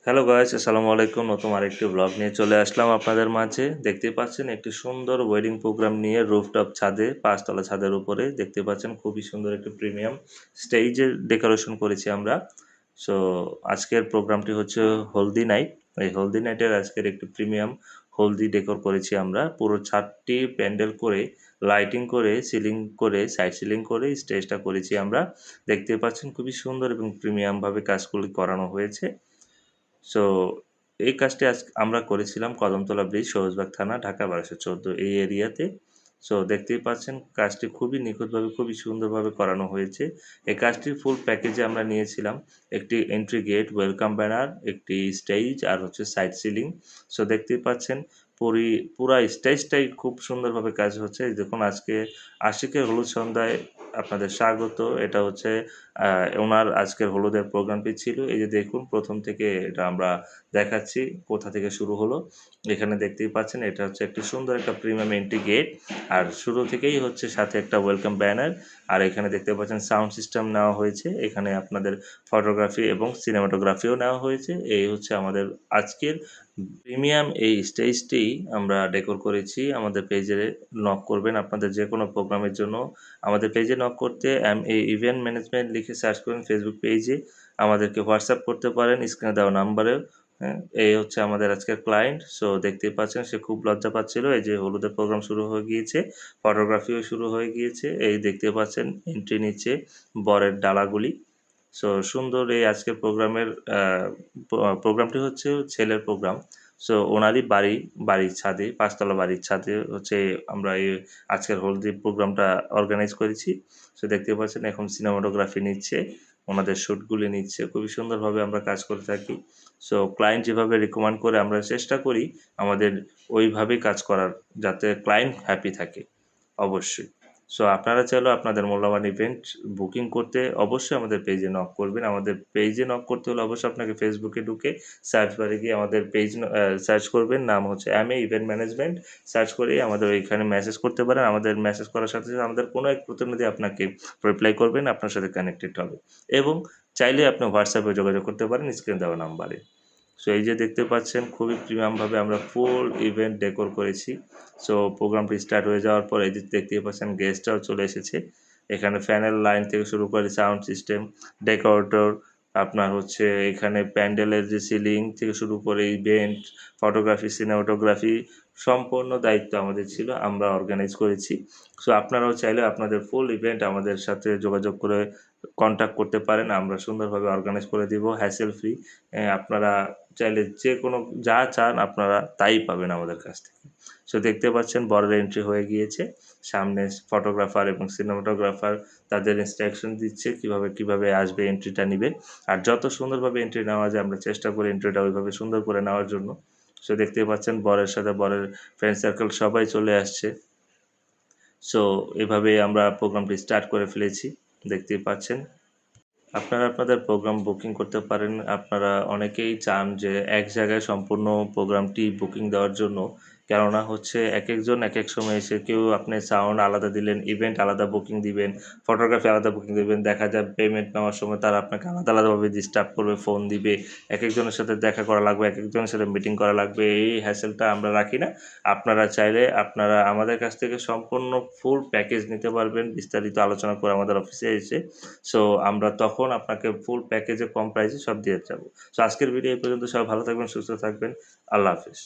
Hello guys, আসসালামু আলাইকুম। নতুন আরেকটি ব্লগ নিয়ে চলে আসলাম আপনাদের মাঝে। দেখতেই পাচ্ছেন একটি সুন্দর ওয়েডিং প্রোগ্রাম নিয়ে রুফটপ ছাদে, ৫ তলা ছাদের উপরে দেখতে পাচ্ছেন খুবই সুন্দর একটি প্রিমিয়াম স্টেজের ডেকোরেশন করেছি আমরা। সো আজকের প্রোগ্রামটি হচ্ছে হলদি নাইট। এই হলদি নাইটের আজকের একটি প্রিমিয়াম হলদি ডেকোর করেছি আমরা। পুরো ছাদটি প্যান্ডেল করে, লাইটিং করে, সিলিং করে, সাইড সিলিং করে স্টেজটা করেছি আমরা। দেখতে পাচ্ছেন খুবই সুন্দর এবং প্রিমিয়ামভাবে কাজগুলি করানো হয়েছে। সো এই কাজটি আমরা করেছিলাম কদমতলা ব্রিজ, সবুজবাগ থানা, ঢাকা ১২১৪ এই এরিয়াতে। সো দেখতেই পাচ্ছেন কাজটি খুবই নিখুঁতভাবে, খুবই সুন্দরভাবে করানো হয়েছে। এই কাজটির ফুল প্যাকেজে আমরা নিয়েছিলাম একটি এন্ট্রি গেট, ওয়েলকাম ব্যানার, একটি স্টেজ আর হচ্ছে সাইড সিলিং। সো দেখতেই পাচ্ছেন পুরা স্টেজটাই খুব সুন্দরভাবে কাজ হচ্ছে। এই দেখুন আজকে আশিকের হলুদ সন্ধ্যায় আপনাদের স্বাগত। এটা হচ্ছে ওনার আজকের হলুদের প্রোগ্রামটি ছিল। এই যে দেখুন ১ম থেকে এটা আমরা দেখাচ্ছি কোথা থেকে শুরু হলো। এখানে দেখতেই পাচ্ছেন এটা হচ্ছে একটি সুন্দর একটা প্রিমিয়াম এন্ট্রি গেট। আর শুরু থেকেই হচ্ছে সাথে একটা ওয়েলকাম ব্যানার। আর এখানে দেখতে পাচ্ছেন সাউন্ড সিস্টেম নেওয়া হয়েছে। এখানে আপনাদের ফটোগ্রাফি এবং সিনেমাটোগ্রাফিও নেওয়া হয়েছে। এই হচ্ছে আমাদের আজকের প্রিমিয়াম এই স্টেজটি আমরা ডেকোর করেছি। আমাদের পেজে নক করবেন আপনাদের যেকোনো প্রোগ্রামের জন্য। আমাদের পেজে নক করতে ইভেন্ট ম্যানেজমেন্ট লিখে সার্চ করুন ফেসবুক পেজে। আমাদেরকে হোয়াটসঅ্যাপ করতে পারেন স্ক্রিনে দেওয়া নাম্বারে। হ্যাঁ? এই হচ্ছে আমাদের আজকের ক্লায়েন্ট। সো দেখতেই পাচ্ছেন সে খুব লজ্জা পাচ্ছিল। এই যে হলুদের প্রোগ্রাম শুরু হয়ে গিয়েছে, ফটোগ্রাফিও শুরু হয়ে গিয়েছে। এই দেখতে পাচ্ছেন এন্ট্রি নিচ্ছে বরের ডালাগুলি। সো সুন্দর এই আজকের প্রোগ্রামের প্রোগ্রামটি হচ্ছে ছেলের প্রোগ্রাম। সো ওনারই বাড়ির ছাদে, ৫ তলা বাড়ির ছাদে হচ্ছে আমরা এই আজকের হলদি প্রোগ্রামটা অর্গানাইজ করেছি। সো দেখতে পাচ্ছেন এখন সিনেমাটোগ্রাফি নিচ্ছে, ওনাদের শ্যুটগুলি নিচ্ছে। খুবই সুন্দরভাবে আমরা কাজ করে থাকি। সো ক্লায়েন্ট যেভাবে রিকমেন্ড করে আমরা চেষ্টা করি আমাদের ওইভাবেই কাজ করার, যাতে ক্লায়েন্ট হ্যাপি থাকে অবশ্যই। সো আপনারা চাইলেও আপনাদের মূল্যবান ইভেন্ট বুকিং করতে অবশ্যই আমাদের পেজে নক করবেন। আমাদের পেজে নক করতে হলে অবশ্যই আপনাকে ফেসবুকে ঢুকে সার্চ বারে গিয়ে আমাদের পেজ সার্চ করবেন। নাম হচ্ছে এমএ ইভেন্ট ম্যানেজমেন্ট। সার্চ করেই আমাদের ওইখানে মেসেজ করতে পারেন। আমাদের মেসেজ করার সাথে, সাথে আমাদের কোনো এক প্রতিনিধি আপনাকে রিপ্লাই করবেন, আপনার সাথে কানেক্টেড হবে এবং চাইলে আপনি হোয়াটসঅ্যাপে যোগাযোগ করতে পারেন স্ক্রিনে দেওয়া নাম্বারে। সো এই যে দেখতে পাচ্ছেন খুবই প্রিমিয়ামভাবে আমরা ফুল ইভেন্ট ডেকোর করেছি। সো প্রোগ্রামটি স্টার্ট হয়ে যাওয়ার পর এই যে দেখতেই পাচ্ছেন গেস্টরাও চলে এসেছে। এখানে ফ্যানের লাইন থেকে শুরু করে সাউন্ড সিস্টেম, ডেকোরেটর, আপনার হচ্ছে এখানে প্যান্ডেলের যে সিলিং থেকে শুরু করে ইভেন্ট, ফটোগ্রাফি, সিনেমাটোগ্রাফি সম্পূর্ণ দায়িত্ব আমাদের ছিল। আমরা অর্গানাইজ করেছি। সো আপনারাও চাইলে আপনাদের ফুল ইভেন্ট আমাদের সাথে যোগাযোগ করে কন্ট্যাক্ট করতে পারেন। আমরা সুন্দরভাবে অর্গানাইজ করে দিব হ্যাসেল ফ্রি। আপনারা চাইলে যেকোনো যা চান আপনারা তাই পাবেন আমাদের কাছ থেকে। সো দেখতে পাচ্ছেন বরের এন্ট্রি হয়ে গিয়েছে। সামনে ফটোগ্রাফার এবং সিনেমাটোগ্রাফার তাদের ইনস্ট্রাকশন দিচ্ছে কিভাবে আসবে, এন্ট্রিটা নিবে। আর যত সুন্দরভাবে এন্ট্রি নেওয়া যায় আমরা চেষ্টা করি এন্ট্রিটা ওইভাবে সুন্দর করে নেওয়ার জন্য। সো দেখতেই পাচ্ছেন বরের সাথে বরের ফ্রেন্ড সার্কেল সবাই চলে আসছে। সো এভাবেই আমরা প্রোগ্রামটি স্টার্ট করে ফেলেছি। দেখতেই পাচ্ছেন। আপনারা আপনাদের প্রোগ্রাম বুকিং করতে পারেন। আপনারা অনেকেই চান যে এক জায়গায় সম্পূর্ণ প্রোগ্রামটি বুকিং দেওয়ার জন্য। কেননা হচ্ছে একেকজন একেক সময় এসে কেউ আপনি সাউন্ড আলাদা দিলেন, ইভেন্ট আলাদা বুকিং দিবেন, ফটোগ্রাফি আলাদা বুকিং দিবেন। দেখা যায় পেমেন্ট নেওয়ার সময় তারা আপনাকে আলাদা, আলাদাভাবে ডিস্টার্ব করবে, ফোন দিবে। একেকজনের সাথে দেখা করা লাগবে, একেকজনের সাথে মিটিং করা লাগবে। এই হ্যাসেলটা আমরা রাখি না। আপনারা চাইলে আপনারা আমাদের কাছ থেকে সম্পূর্ণ ফুল প্যাকেজ নিতে পারবেন বিস্তারিত আলোচনা করে আমাদের অফিসে এসে। সো আমরা তখন আপনাকে ফুল প্যাকেজে কম প্রাইসে সব দিয়ে যাবো। সো আজকের ভিডিও এই পর্যন্ত। সবাই ভালো থাকবেন, সুস্থ থাকবেন। আল্লাহ হাফেজ।